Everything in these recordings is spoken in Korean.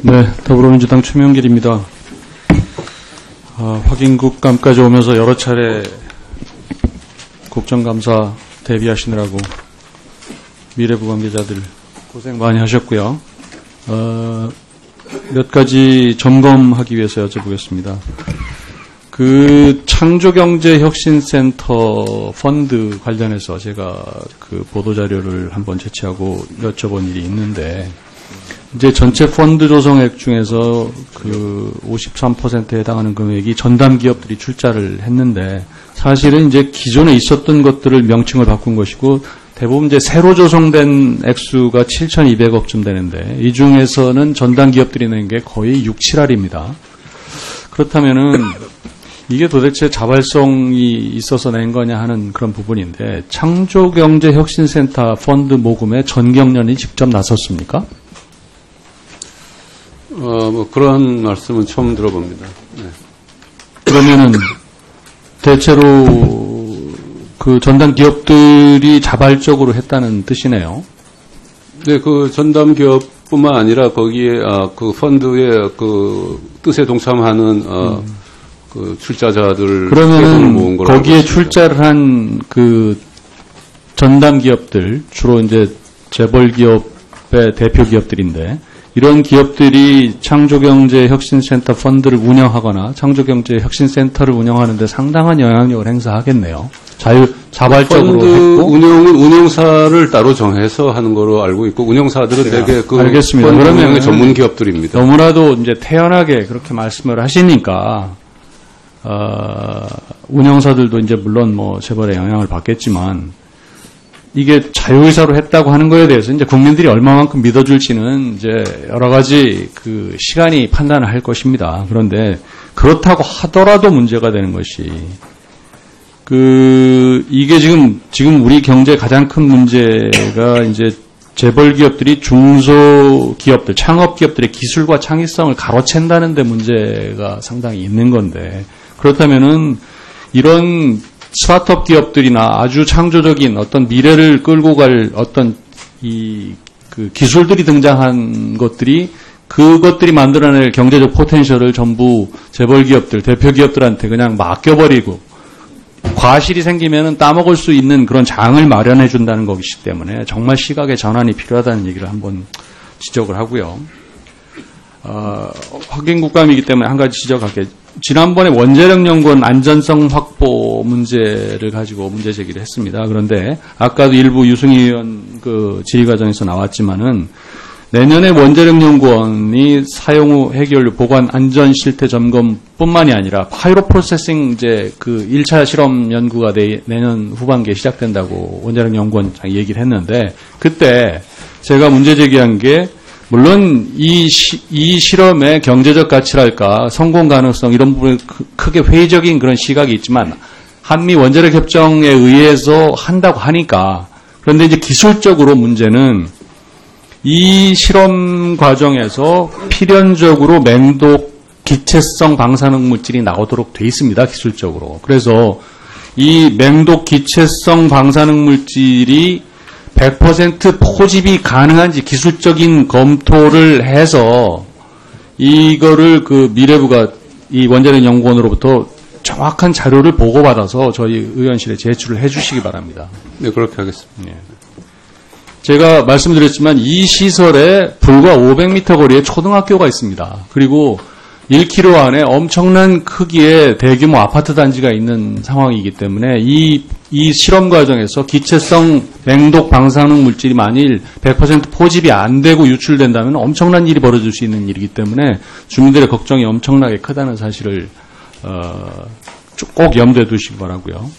네, 더불어민주당 최명길입니다. 확인국감까지 오면서 여러 차례 국정감사 대비하시느라고 미래부 관계자들 고생 많이 하셨고요. 몇 가지 점검하기 위해서 여쭤보겠습니다. 그 창조경제혁신센터 펀드 관련해서 제가 그 보도자료를 한번 제출하고 여쭤본 일이 있는데, 이제 전체 펀드 조성액 중에서 그 53%에 해당하는 금액이 전담 기업들이 출자를 했는데, 사실은 이제 기존에 있었던 것들을 명칭을 바꾼 것이고, 대부분 이제 새로 조성된 액수가 7,200억쯤 되는데, 이 중에서는 전담 기업들이 낸 게 거의 6, 7할입니다. 그렇다면은 이게 도대체 자발성이 있어서 낸 거냐 하는 그런 부분인데, 창조경제혁신센터 펀드 모금에 전경련이 직접 나섰습니까? 뭐 그런 말씀은 처음 들어봅니다. 네. 그러면은 대체로 그 전담 기업들이 자발적으로 했다는 뜻이네요. 네, 그 전담 기업뿐만 아니라 거기에 그 펀드의 그 뜻에 동참하는 그 출자자들 그러면은 거기에 출자를 한 그 전담 기업들 주로 이제 재벌 기업의 대표 기업들인데, 이런 기업들이 창조경제혁신센터 펀드를 운영하거나 창조경제혁신센터를 운영하는 데 상당한 영향력을 행사하겠네요. 자발적으로 펀드 했고. 운영은 운영사를 따로 정해서 하는 거로 알고 있고, 운영사들은 되게 그 알겠습니다. 펀드 그러면 운영의 전문 기업들입니다. 너무나도 이제 태연하게 그렇게 말씀을 하시니까 운영사들도 이제 물론 뭐 재벌의 영향을 받겠지만, 이게 자유의사로 했다고 하는 거에 대해서 이제 국민들이 얼마만큼 믿어줄지는 이제 여러 가지 그 시간이 판단을 할 것입니다. 그런데 그렇다고 하더라도 문제가 되는 것이, 이게 지금 우리 경제의 가장 큰 문제가 이제 재벌 기업들이 중소기업들, 창업기업들의 기술과 창의성을 가로챈다는 데 문제가 상당히 있는 건데, 그렇다면은 이런 스타트업 기업들이나 아주 창조적인 어떤 미래를 끌고 갈 어떤 그 기술들이 등장한 것들이, 그것들이 만들어낼 경제적 포텐셜을 전부 재벌 기업들, 대표 기업들한테 그냥 맡겨버리고 과실이 생기면은 따먹을 수 있는 그런 장을 마련해 준다는 것이기 때문에 정말 시각의 전환이 필요하다는 얘기를 한번 지적을 하고요. 확인국감이기 때문에 한 가지 지적할게요. 지난번에 원자력연구원 안전성 확보 문제를 가지고 문제 제기를 했습니다. 그런데 아까도 일부 유승희 의원 그 질의 과정에서 나왔지만은, 내년에 원자력연구원이 사용 후 해결 보관 안전 실태 점검뿐만이 아니라 파이로 프로세싱 이제 그 1차 실험 연구가 내년 후반기에 시작된다고 원자력연구원장이 얘기를 했는데, 그때 제가 문제 제기한 게, 물론 이 실험의 경제적 가치랄까 성공 가능성 이런 부분에 크게 회의적인 그런 시각이 있지만, 한미 원자력 협정에 의해서 한다고 하니까, 그런데 이제 기술적으로 문제는 이 실험 과정에서 필연적으로 맹독 기체성 방사능 물질이 나오도록 돼 있습니다, 기술적으로. 그래서 이 맹독 기체성 방사능 물질이 100% 포집이 가능한지 기술적인 검토를 해서 이거를 그 미래부가 이 원자력 연구원으로부터 정확한 자료를 보고받아서 저희 의원실에 제출을 해 주시기 바랍니다. 네, 그렇게 하겠습니다. 네. 제가 말씀드렸지만 이 시설에 불과 500m 거리에 초등학교가 있습니다. 그리고 1km 안에 엄청난 크기의 대규모 아파트 단지가 있는 상황이기 때문에 이 실험 과정에서 기체성 맹독 방사능 물질이 만일 100% 포집이 안 되고 유출된다면 엄청난 일이 벌어질 수 있는 일이기 때문에 주민들의 걱정이 엄청나게 크다는 사실을 꼭 염두에 두시기 바라고요.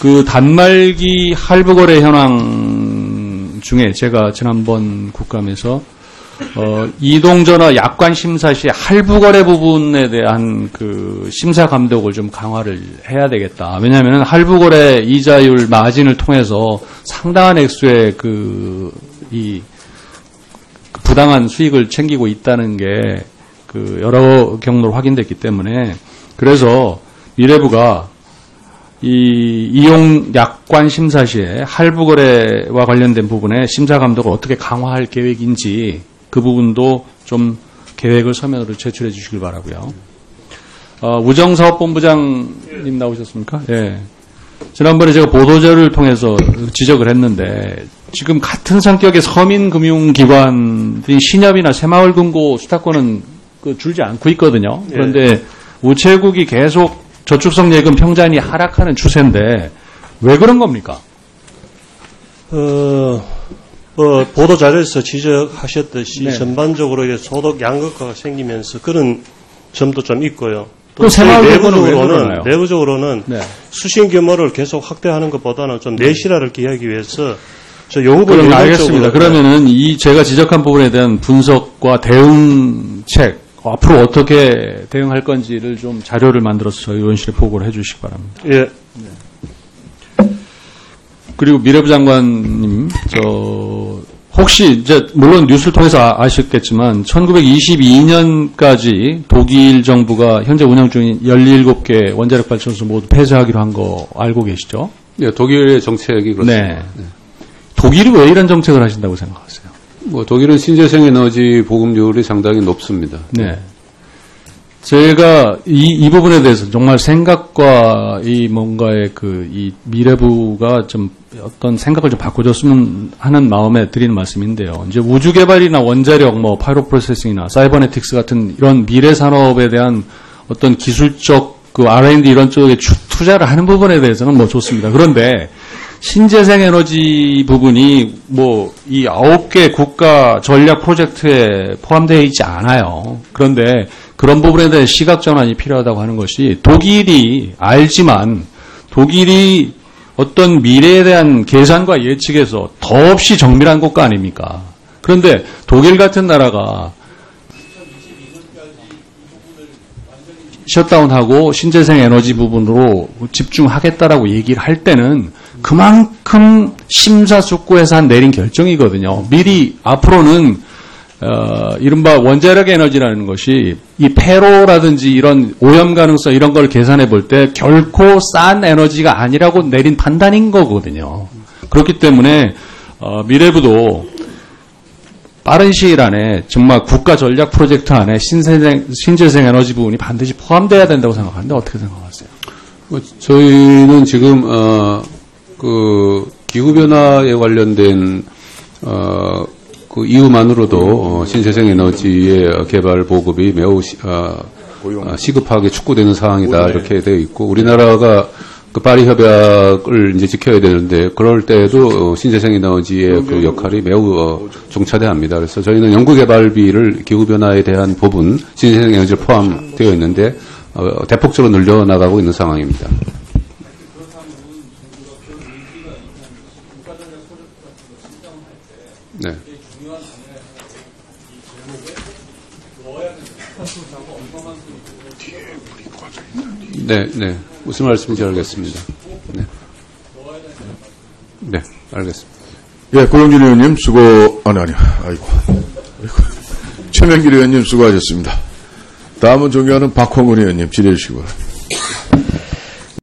그 단말기 할부 거래 현황 중에 제가 지난번 국감에서 이동전화 약관 심사 시 할부 거래 부분에 대한 그 심사 감독을 좀 강화를 해야 되겠다. 왜냐하면 할부 거래 이자율 마진을 통해서 상당한 액수의 이 부당한 수익을 챙기고 있다는 게 그 여러 경로로 확인됐기 때문에, 그래서 미래부가 이 이용 약관 심사 시에 할부 거래와 관련된 부분에 심사 감독을 어떻게 강화할 계획인지 그 부분도 좀 계획을 서면으로 제출해 주시길 바라고요. 우정사업본부장님 나오셨습니까? 예. 지난번에 제가 보도자를 통해서 지적을 했는데 지금 같은 성격의 서민금융기관들이 신협이나 새마을금고 수탁권은 줄지 않고 있거든요. 그런데 우체국이 계속 저축성 예금 평단이 하락하는 추세인데 왜 그런 겁니까? 보도 자료에서 지적하셨듯이 네. 전반적으로 이제 소득 양극화가 생기면서 그런 점도 좀 있고요. 그럼 새마을금고는 왜 그러나요? 내부적으로는 네. 수신 규모를 계속 확대하는 것보다는 좀 내실화를 기하기 위해서 저 요구를 그럼 알겠습니다. 그러면은 제가 지적한 부분에 대한 분석과 대응책 앞으로 어떻게 대응할 건지를 좀 자료를 만들어서 저희 의원실에 보고를 해주시기 바랍니다. 예. 그리고 미래부 장관님, 혹시 이제 물론 뉴스를 통해서 아셨겠지만 1922년까지 독일 정부가 현재 운영 중인 17개 원자력 발전소 모두 폐쇄하기로 한 거 알고 계시죠? 예, 독일의 정책이 그렇습니다. 네. 독일이 왜 이런 정책을 하신다고 생각하세요? 독일은 신재생 에너지 보급률이 상당히 높습니다. 네. 제가 이 부분에 대해서 정말 생각과 뭔가의 이 미래부가 좀 어떤 생각을 좀 바꿔줬으면 하는 마음에 드리는 말씀인데요. 이제 우주 개발이나 원자력, 파이로 프로세싱이나 사이버네틱스 같은 이런 미래 산업에 대한 어떤 기술적 R&D 이런 쪽에 투자를 하는 부분에 대해서는 좋습니다. 그런데 신재생 에너지 부분이 이 9개 국가 전략 프로젝트에 포함되어 있지 않아요. 그런데 그런 부분에 대해 시각 전환이 필요하다고 하는 것이 독일이 알지만 독일이 어떤 미래에 대한 계산과 예측에서 더없이 정밀한 국가 아닙니까? 그런데 독일 같은 나라가 셧다운하고 신재생 에너지 부분으로 집중하겠다라고 얘기를 할 때는 그만큼 심사숙고해서 내린 결정이거든요. 미리 앞으로는 이른바 원자력 에너지라는 것이 이 폐로라든지 이런 오염 가능성 이런 걸 계산해 볼 때 결코 싼 에너지가 아니라고 내린 판단인 거거든요. 그렇기 때문에 미래부도 빠른 시일 안에 정말 국가 전략 프로젝트 안에 신재생 에너지 부분이 반드시 포함돼야 된다고 생각하는데 어떻게 생각하세요? 저희는 지금 기후변화에 관련된 이유만으로도 신재생 에너지의 개발 보급이 매우 시급하게 촉구되는 상황이다 이렇게 되어 있고 우리나라가 파리 협약을 이제 지켜야 되는데 그럴 때에도 신재생 에너지의 역할이 매우 중차대합니다. 그래서 저희는 연구개발비를 기후변화에 대한 부분 신재생 에너지에 포함되어 있는데 대폭적으로 늘려나가고 있는 상황입니다. 네. 네. 무슨 말씀인지 알겠습니다. 네, 알겠습니다. 예, 고영진 의원님 최명길 의원님 수고하셨습니다. 다음은 존경하는 박홍근 의원님 질의해 주시기 바랍니다.